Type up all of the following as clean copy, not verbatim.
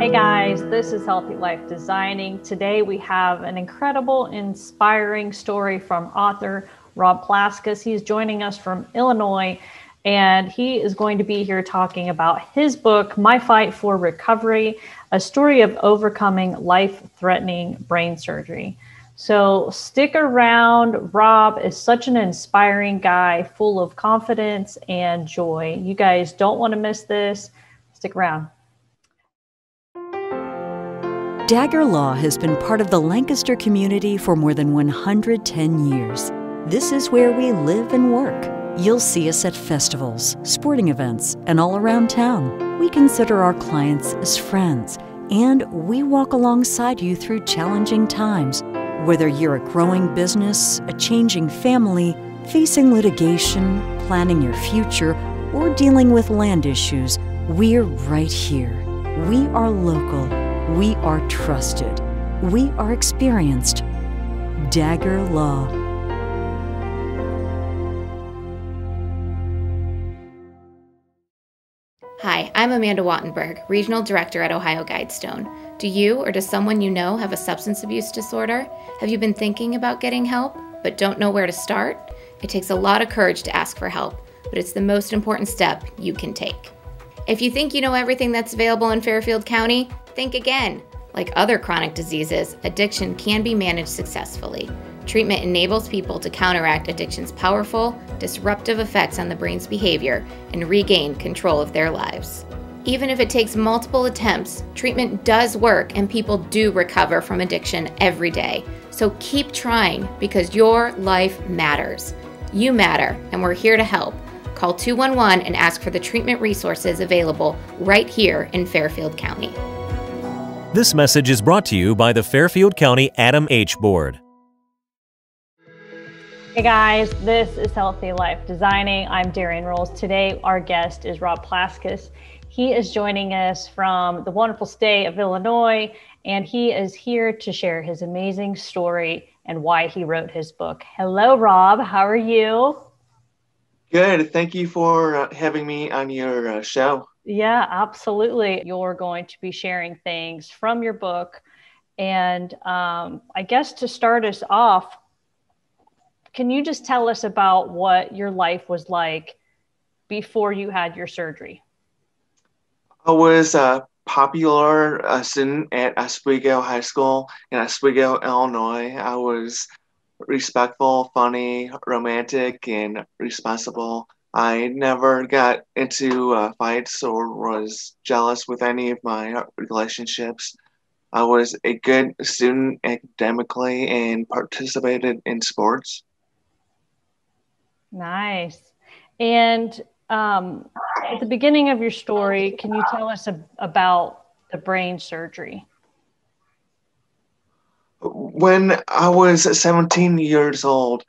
Hey guys, this is Healthy Life Designing. Today we have an incredible, inspiring story from author Rob Plaskas. He's joining us from Illinois, and he is going to be here talking about his book, My Fight for Recovery, a story of overcoming life-threatening brain surgery. So stick around. Rob is such an inspiring guy, full of confidence and joy. You guys don't want to miss this. Stick around. Dagger Law has been part of the Lancaster community for more than 110 years. This is where we live and work. You'll see us at festivals, sporting events, and all around town. We consider our clients as friends, and we walk alongside you through challenging times. Whether you're a growing business, a changing family, facing litigation, planning your future, or dealing with land issues, we're right here. We are local. We are trusted. We are experienced. Dagger Law. Hi, I'm Amanda Wattenberg, Regional Director at Ohio Guidestone. Do you or does someone you know have a substance abuse disorder? Have you been thinking about getting help, but don't know where to start? It takes a lot of courage to ask for help, but it's the most important step you can take. If you think you know everything that's available in Fairfield County, think again. Like other chronic diseases, addiction can be managed successfully. Treatment enables people to counteract addiction's powerful, disruptive effects on the brain's behavior and regain control of their lives. Even if it takes multiple attempts, treatment does work and people do recover from addiction every day. So keep trying because your life matters. You matter, and we're here to help. Call 211 and ask for the treatment resources available right here in Fairfield County. This message is brought to you by the Fairfield County Adam H. Board. Hey guys, this is Healthy Life Designing. I'm Darian. Today, our guest is Rob Plaskas. He is joining us from the wonderful state of Illinois, and he is here to share his amazing story and why he wrote his book. Hello, Rob. How are you? Good. Thank you for having me on your show. Yeah, absolutely. You're going to be sharing things from your book. And I guess to start us off, can you just tell us about what your life was like before you had your surgery? I was a popular student at Oswego High School in Oswego, Illinois. I was respectful, funny, romantic, and responsible. I never got into fights or was jealous with any of my relationships. I was a good student academically and participated in sports. Nice. And at the beginning of your story, can you tell us about the brain surgery? When I was 17 years old,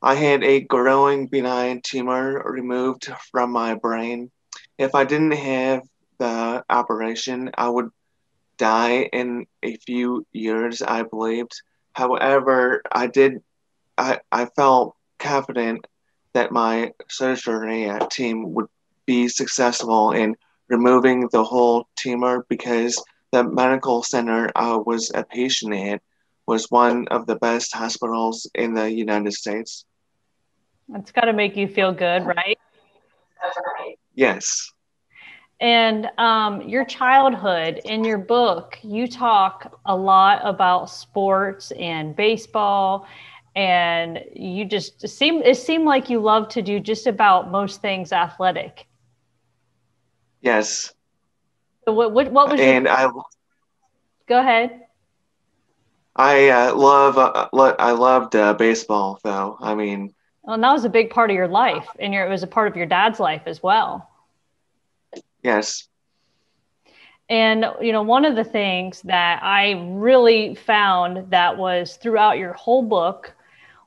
I had a growing benign tumor removed from my brain. If I didn't have the operation, I would die in a few years, I believed. However, I felt confident that my surgery team would be successful in removing the whole tumor because the medical center I was a patient at was one of the best hospitals in the United States. It's got to make you feel good, right? Yes. And your childhood in your book, you talk a lot about sports and baseball, and it seemed like you love to do just about most things athletic. Yes. So what was your? And I Go ahead. I loved baseball though. I mean, Well, and that was a big part of your life, and it was a part of your dad's life as well. yes. And, one of the things that I really found that was throughout your whole book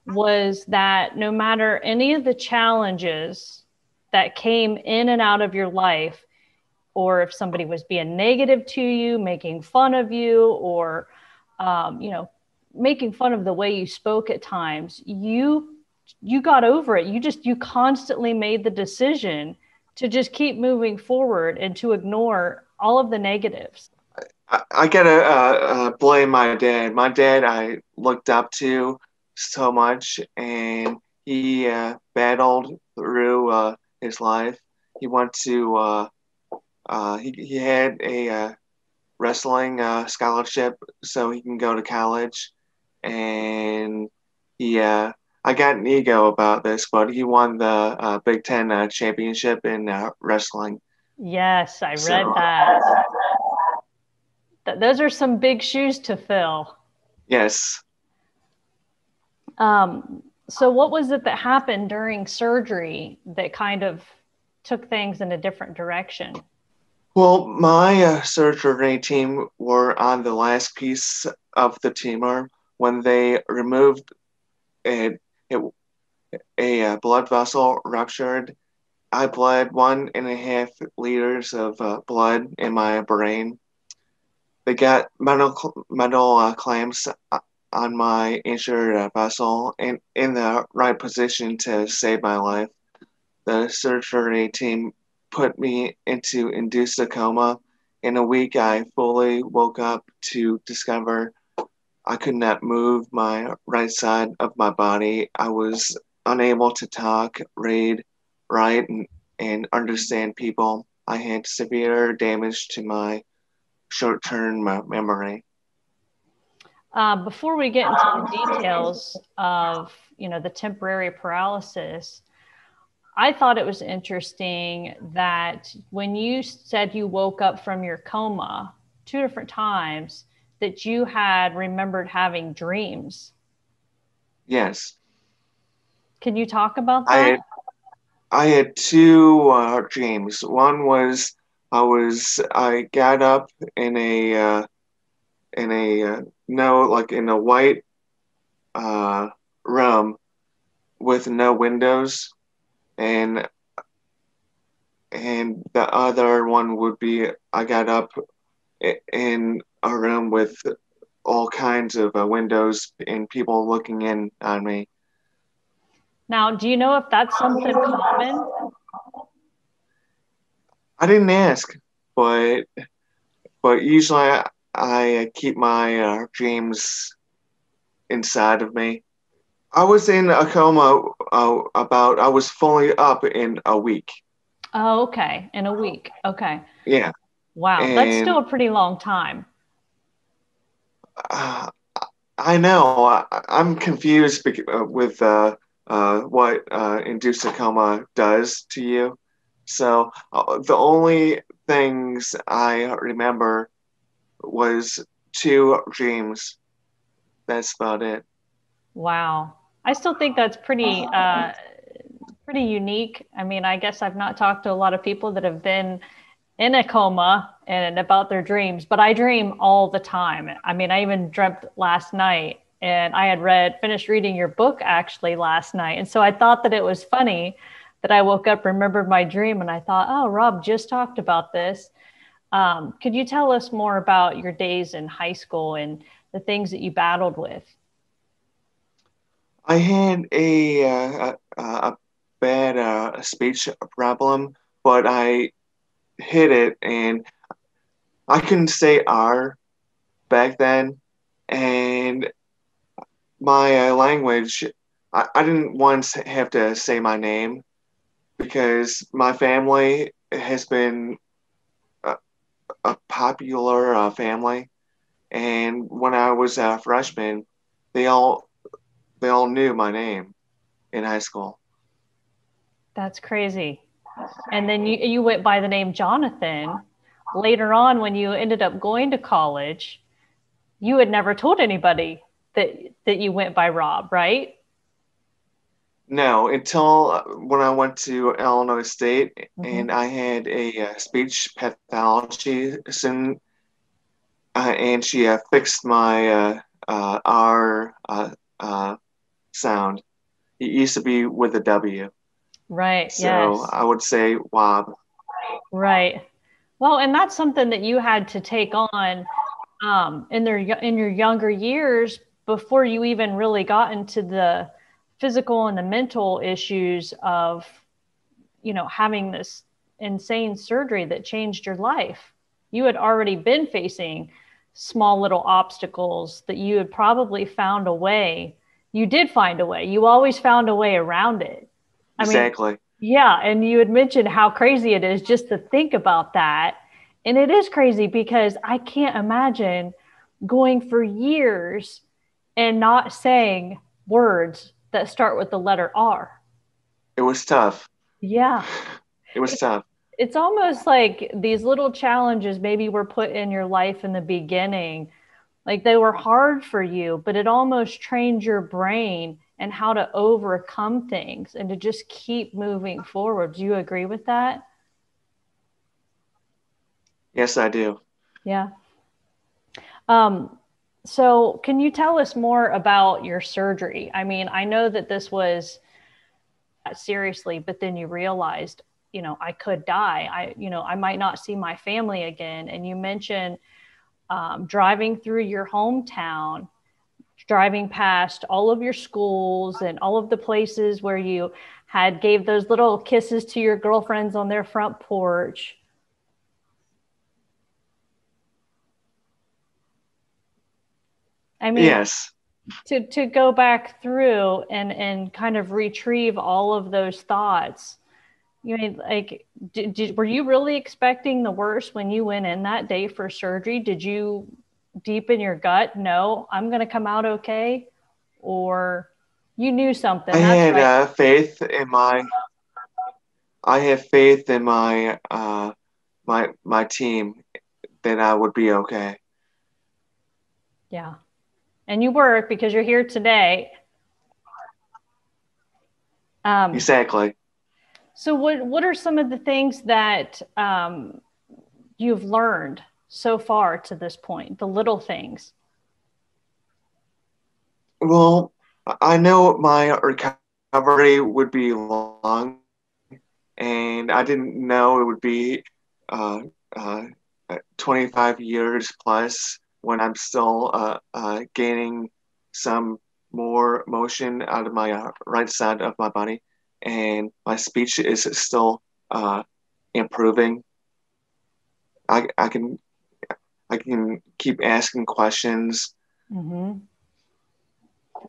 was that no matter any of the challenges that came in and out of your life, or if somebody was being negative to you, making fun of you, or, making fun of the way you spoke at times, you got over it. You constantly made the decision to just keep moving forward and to ignore all of the negatives. I gotta blame my dad. My dad I looked up to so much, and he battled through his life. He went to he had a wrestling scholarship so he can go to college, and he I got an ego about this, but he won the Big Ten championship in wrestling. Yes, I read So that. Those are some big shoes to fill. yes. So what was it that happened during surgery that kind of took things in a different direction? Well, my surgery team were on the last piece of the tumor when they removed a, a, a blood vessel ruptured. I bled 1.5 liters of blood in my brain. They got metal clamps on my injured vessel and in the right position to save my life. The surgery team put me into induced coma. In a week, I fully woke up to discover I could not move my right side of my body. I was unable to talk, read, write, and understand people. I had severe damage to my short-term memory. Before we get into the details of, the temporary paralysis, I thought it was interesting that when you said you woke up from your coma 2 different times, that you had remembered having dreams. Yes, Can you talk about I that? had I had two dreams. One was I got up in a no like in a white uh, room with no windows, and the other one would be I got up in a room with all kinds of windows and people looking in on me. Now, do you know if that's something common? I didn't ask, but usually I keep my dreams inside of me. I was in a coma I was fully up in a week. Oh, okay. In a week. Okay. Yeah, Wow. That's still and a pretty long time. uh, I know I'm confused with what induced coma does to you. So the only things I remember was two dreams. That's about it. Wow. I still think that's pretty unique. I mean, I guess I've not talked to a lot of people that have been in a coma and about their dreams, but I dream all the time. I mean, I even dreamt last night, and I had finished reading your book actually last night. And so I thought that it was funny that I woke up, remembered my dream, and I thought, oh, Rob just talked about this. Could you tell us more about your days in high school and the things that you battled with? I had a bad speech problem, but I hit it and I couldn't say R back then. And my language, I didn't once have to say my name because my family has been a popular family. And when I was a freshman, they all they all knew my name in high school. That's crazy. And then you went by the name Jonathan. Later on, when you ended up going to college, you had never told anybody that you went by Rob, right? No, until when I went to Illinois State Mm-hmm. and I had a speech pathology student, and she fixed my R sound. It used to be with a W, Right. so Yes. I would say Wob. Right. Well, and that's something that you had to take on in your younger years before you even really got into the physical and the mental issues of having this insane surgery that changed your life. you had already been facing small little obstacles that you had probably found a way. You did find a way. You always found a way around it. Exactly. Yeah. And you had mentioned how crazy it is just to think about that. And it is crazy because I can't imagine going for years and not saying words that start with the letter R. It was tough. Yeah. It was tough. It's almost like these little challenges maybe were put in your life in the beginning. Like they were hard for you, but it almost trained your brain and how to overcome things and to just keep moving forward. Do you agree with that? Yes, I do. Yeah. So can you tell us more about your surgery? I mean, I know that this was seriously, but then you realized, I could die. I might not see my family again. And you mentioned driving through your hometown, driving past all of your schools and all of the places where you had gave those little kisses to your girlfriends on their front porch. I mean, Yes. to go back through and kind of retrieve all of those thoughts. You mean, like, were you really expecting the worst when you went in that day for surgery? Did you deep in your gut know I'm going to come out okay? Or you knew something? I That's had right. faith in my. I have faith in my my team that I would be okay. Yeah. And you were, because you're here today. Exactly. So what are some of the things that you've learned so far to this point, the little things? Well, I know my recovery would be long, and I didn't know it would be uh, uh, 25 years plus when I'm still gaining some more motion out of my right side of my body, and my speech is still improving. I, I can I can keep asking questions. Mm-hmm.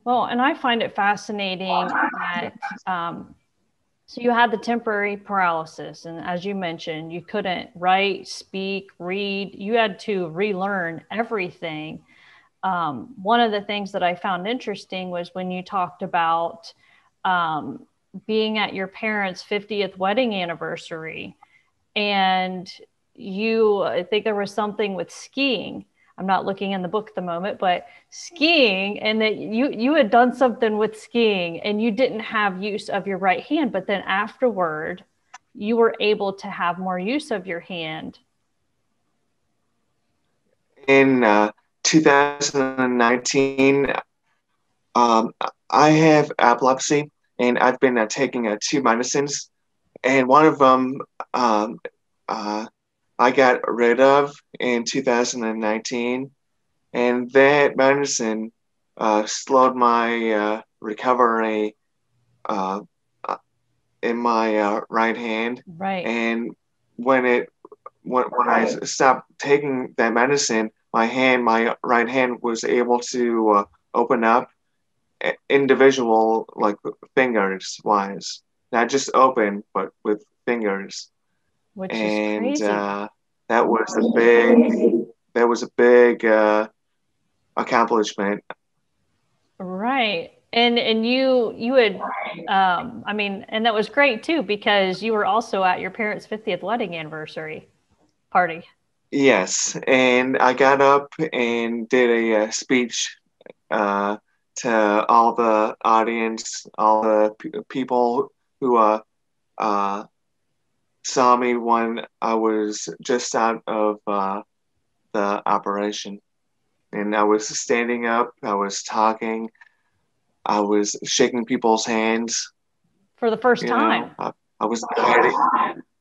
Well, and I find it fascinating that so you had the temporary paralysis, and as you mentioned, you couldn't write, speak, read. You had to relearn everything. One of the things that I found interesting was when you talked about um, being at your parents' 50th wedding anniversary, and I think there was something with skiing. I'm not looking in the book at the moment, but skiing, and that you had done something with skiing and you didn't have use of your right hand, but then afterward you were able to have more use of your hand. In 2019, um, I have epilepsy, and I've been taking two medicines, and one of them um, uh, I got rid of in 2019, and that medicine slowed my recovery uh, in my right hand. Right. And when it when I stopped taking that medicine, my right hand was able to open up individual, like fingers wise, not just open, but with fingers. Which is And crazy. that was a big accomplishment. Right. And you had I mean, and that was great too, because you were also at your parents' 50th wedding anniversary party. Yes, and I got up and did a speech uh, to all the audience, all the people who uh, saw me when I was just out of the operation. And I was standing up, I was talking, I was shaking people's hands. For the first You know, time. I wasn't hiding.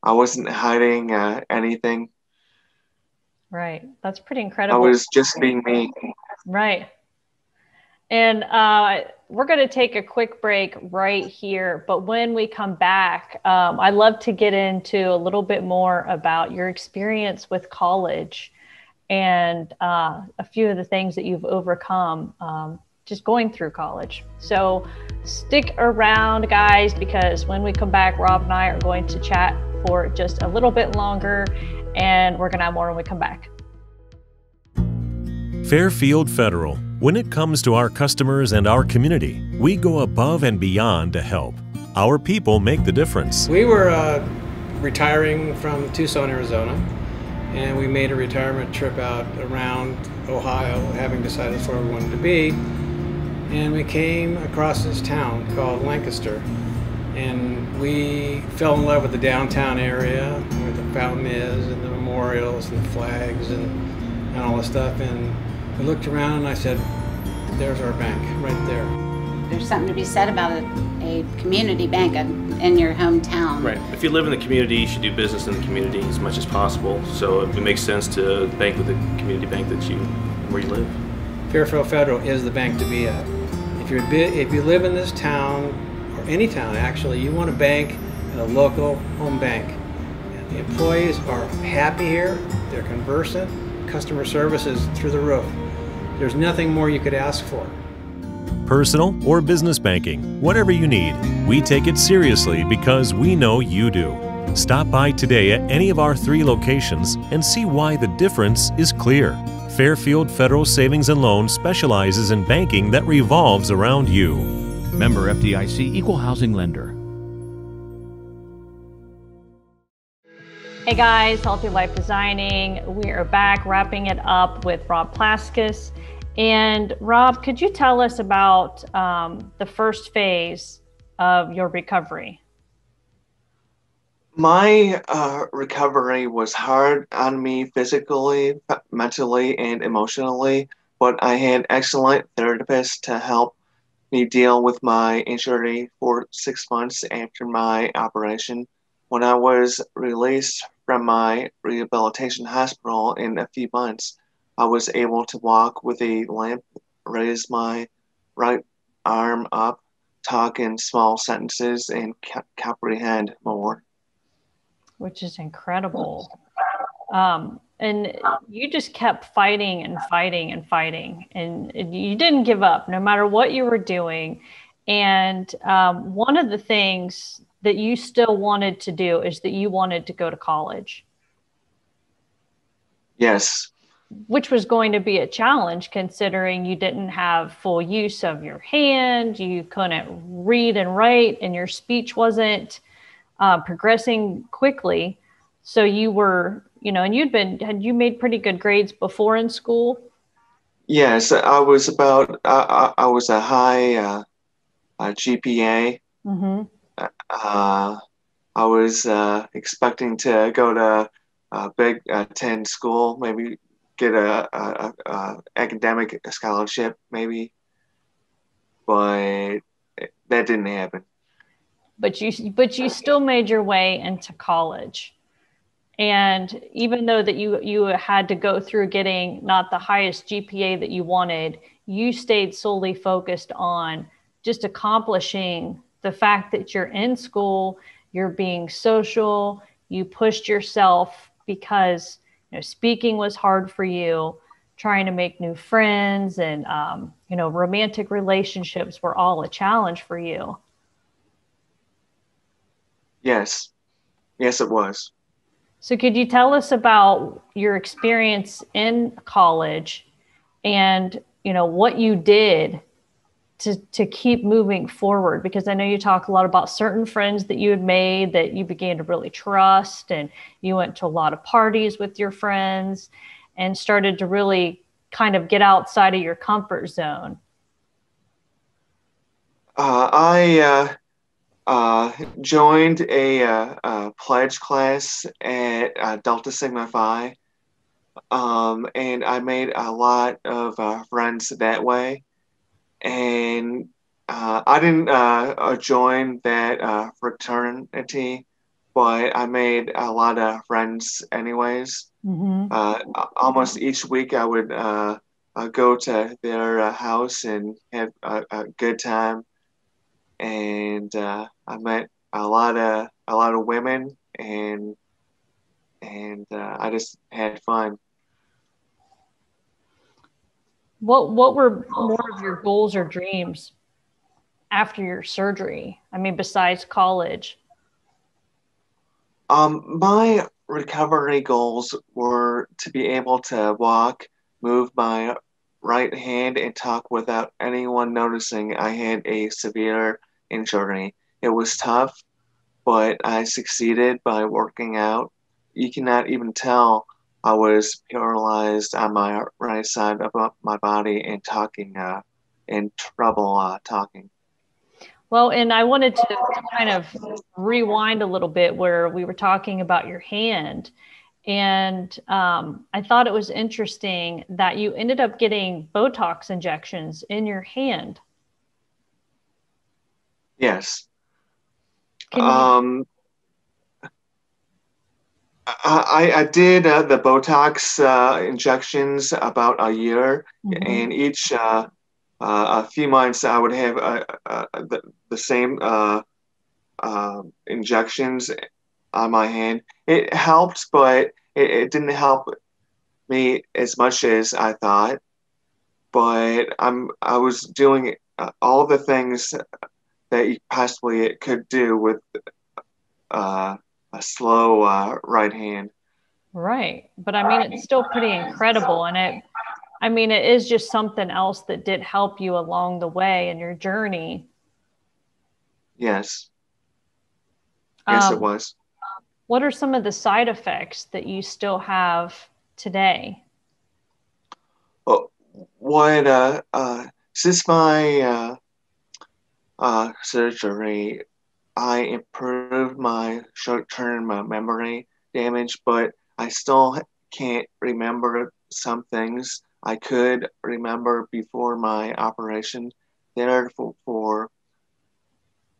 I wasn't hiding anything. Right. That's pretty I incredible. was just being me. Right. And we're going to take a quick break right here. But when we come back, I'd love to get into a little bit more about your experience with college and a few of the things that you've overcome just going through college. So stick around, guys, because when we come back, Rob and I are going to chat for just a little bit longer, and we're going to have more when we come back. Fairfield Federal. When it comes to our customers and our community, we go above and beyond to help. Our people make the difference. We were retiring from Tucson, Arizona, and we made a retirement trip out around Ohio, having decided that's where we wanted to be. And we came across this town called Lancaster, and we fell in love with the downtown area where the fountain is and the memorials and the flags and all this stuff. And we looked around and I said, there's our bank right there. There's something to be said about a community bank in your hometown. Right. If you live in the community, you should do business in the community as much as possible. So it makes sense to bank with the community bank where you live. Fairfield Federal is the bank to be at. If you live in this town, or any town actually, you want to bank at a local home bank. And the employees are happy here, they're conversant, customer service is through the roof. There's nothing more you could ask for. Personal or business banking, whatever you need, we take it seriously because we know you do. Stop by today at any of our 3 locations and see why the difference is clear. Fairfield Federal Savings and Loan specializes in banking that revolves around you. Member FDIC Equal Housing Lender. Hey guys, Healthy Life Designing. We are back wrapping it up with Rob Plaskas. And Rob, could you tell us about the first phase of your recovery? My recovery was hard on me physically, mentally, and emotionally, but I had excellent therapists to help me deal with my injury for 6 months after my operation. When I was released from my rehabilitation hospital in a few months, I was able to walk with a limp, raise my right arm up, talk in small sentences, and comprehend more. Which is incredible. And you just kept fighting and fighting and fighting, and you didn't give up no matter what you were doing. And one of the things that you still wanted to do is that you wanted to go to college. Yes. Which was going to be a challenge considering you didn't have full use of your hand, you couldn't read and write, and your speech wasn't progressing quickly. So you were, and had you made pretty good grades before in school? Yes, I was I was a high GPA. Mm-hmm. I was expecting to go to a Big Ten school, maybe get a academic scholarship, maybe, but that didn't happen. But you still made your way into college. And even though that you had to go through getting not the highest GPA that you wanted, you stayed solely focused on just accomplishing the fact that you're in school, you're being social, you pushed yourself because speaking was hard for you, trying to make new friends and romantic relationships were all a challenge for you. Yes, it was. So could you tell us about your experience in college and, what you did to keep moving forward? Because I know you talk a lot about certain friends that you had made that you began to really trust, and you went to a lot of parties with your friends and started to really kind of get outside of your comfort zone. I joined a pledge class at Delta Sigma Phi, and I made a lot of friends that way. And I didn't join that fraternity, but I made a lot of friends anyways. Mm-hmm. Almost each week I would go to their house and have a good time. And I met a lot of women, and I just had fun. What were more of your goals or dreams after your surgery? I mean, besides college. My recovery goals were to be able to walk, move my right hand, and talk without anyone noticing I had a severe injury. It was tough, but I succeeded by working out. You cannot even tell I was paralyzed on my right side of my body and talking, in trouble talking. Well, and I wanted to kind of rewind a little bit where we were talking about your hand. And I thought it was interesting that you ended up getting Botox injections in your hand. Yes. Can you? I did the Botox injections about a year, and each a few months I would have the same injections on my hand. It helped, but it didn't help me as much as I thought. But I was doing all the things that you possibly could do with a slow right hand. Right. But I mean, it's still pretty incredible. And I mean, it is just something else that did help you along the way in your journey. Yes. Yes, it Um, was. what are some of the side effects that you still have today? Oh, what since my surgery, I improved my short-term memory damage, but I still can't remember some things I could remember before my operation. Therefore,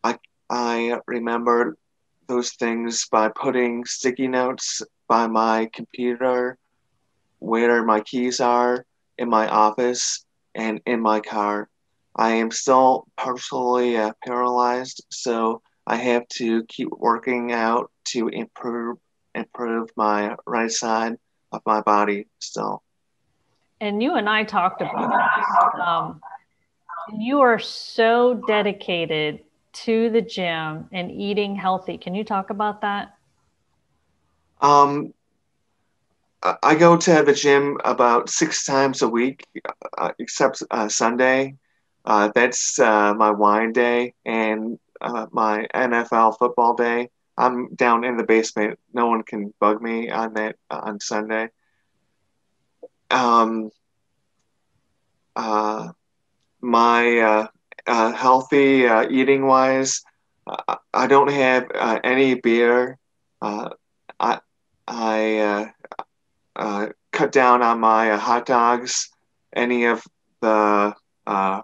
I I remember those things by putting sticky notes by my computer, where my keys are, in my office, and in my car. I am still partially paralyzed, so I have to keep working out to improve my right side of my body still. And you and I talked about this. You are so dedicated to the gym and eating healthy. Can you talk about that? Um, I go to the gym about 6 times a week, except Sunday. That's my wine day and my NFL football day. I'm down in the basement. No one can bug me on that on Sunday. Um, uh, my healthy eating wise, I don't have any beer. Uh, I I cut down on my hot dogs, any of the uh,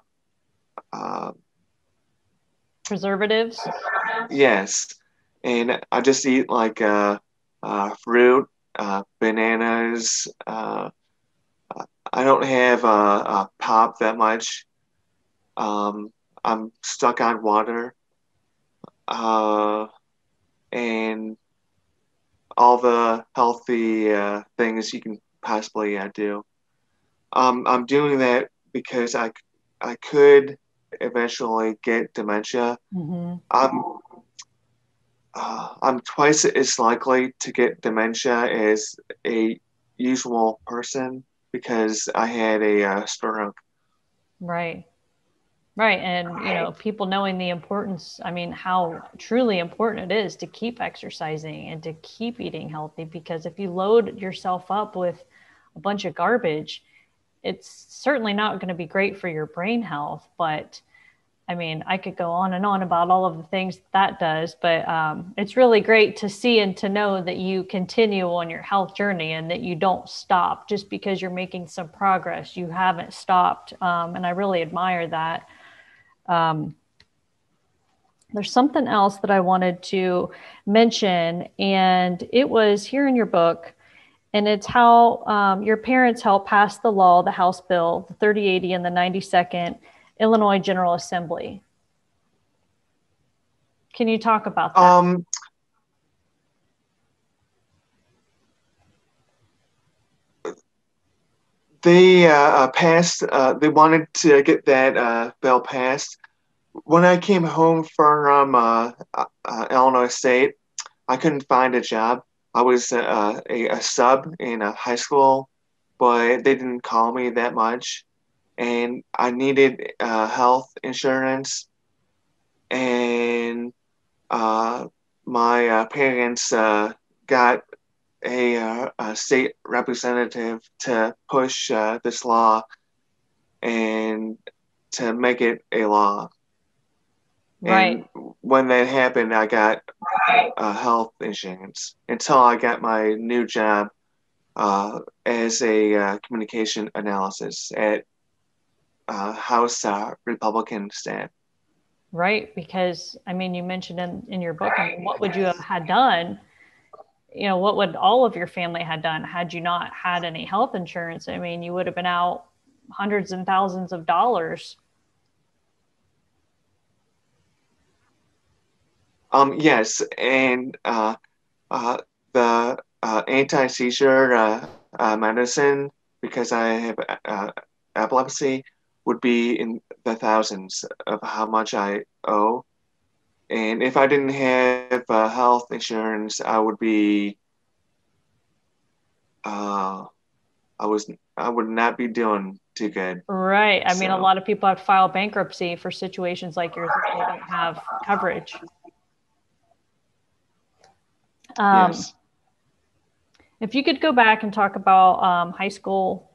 uh, Preservatives? yes, and I just eat like fruit, bananas. I don't have pop that much. Um, I'm stuck on water, uh, and all the healthy things you can possibly do. I'm doing that because I could eventually get dementia. Mm-hmm. I'm I'm twice as likely to get dementia as a usual person because I had a stroke. Right. Right. And, you know, people knowing the importance, I mean, how truly important it is to keep exercising and to keep eating healthy, because if you load yourself up with a bunch of garbage, it's certainly not going to be great for your brain health. But I mean, I could go on and on about all of the things that does, but it's really great to see and to know that you continue on your health journey and that you don't stop just because you're making some progress. You haven't stopped. And I really admire that. Um, there's something else that I wanted to mention, and it was here in your book. And it's how your parents helped pass the law, the House bill, the 3080 and the 92nd Illinois General Assembly. Can you talk about that? They passed. They wanted to get that bill passed. When I came home from Illinois State, I couldn't find a job. I was a sub in high school, but they didn't call me that much, and I needed health insurance, and my parents got a state representative to push this law and to make it a law. Right. And when that happened, I got health insurance until I got my new job as a communication analysis at House Republican staff. Right, because I mean, you mentioned in your book, I mean, what would you have had done? You know, what would all of your family had done had you not had any health insurance? I mean, you would have been out hundreds and thousands of dollars. Yes, and the anti-seizure medicine, because I have epilepsy, would be in the thousands of how much I owe. And if I didn't have health insurance, I would be, I would not be doing too good. Right. I mean, a lot of people have to file bankruptcy for situations like yours if they don't have coverage. Yes. If you could go back and talk about high school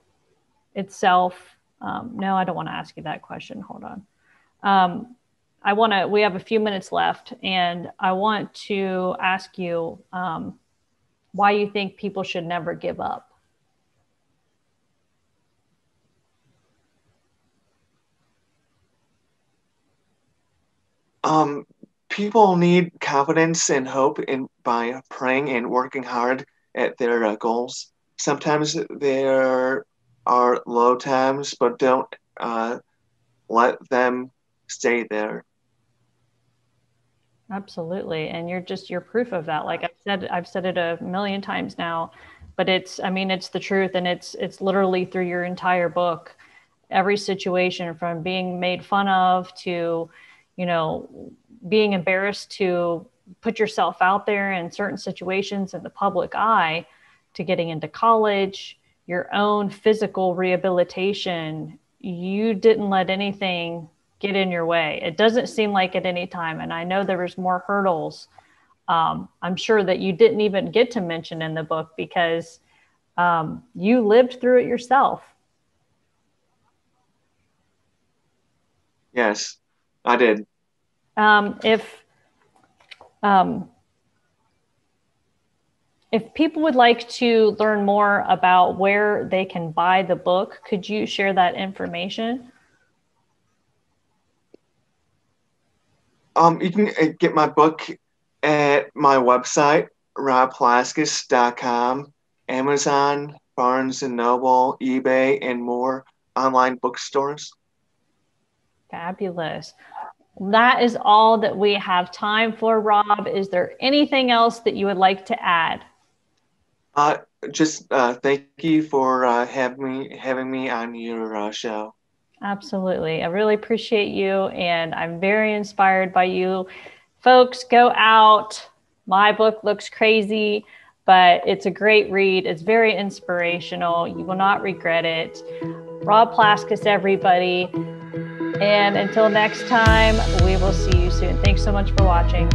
itself. No, I don't want to ask you that question. Hold on. We have a few minutes left, and I want to ask you why you think people should never give up. People need confidence and hope by praying and working hard at their goals. Sometimes there are low times, but don't let them stay there. Absolutely. And you're proof of that. Like I've said it a million times now, but it's the truth. And it's literally through your entire book, every situation from being made fun of to, being embarrassed to put yourself out there in certain situations in the public eye, to getting into college, your own physical rehabilitation. You didn't let anything get in your way. It doesn't seem like at any time. And I know there was more hurdles. I'm sure that you didn't even get to mention in the book because you lived through it yourself. Yes, I did. If people would like to learn more about where they can buy the book, could you share that information? You can get my book at my website, robplaskas.com, Amazon, Barnes & Noble, eBay, and more online bookstores. Fabulous. That is all that we have time for, Rob. Is there anything else that you would like to add? Just thank you for having me on your show. Absolutely. I really appreciate you, and I'm very inspired by you. Folks, go out. My book looks crazy, but it's a great read. It's very inspirational. You will not regret it. Rob Plaskas, everybody. And until next time, we will see you soon. Thanks so much for watching.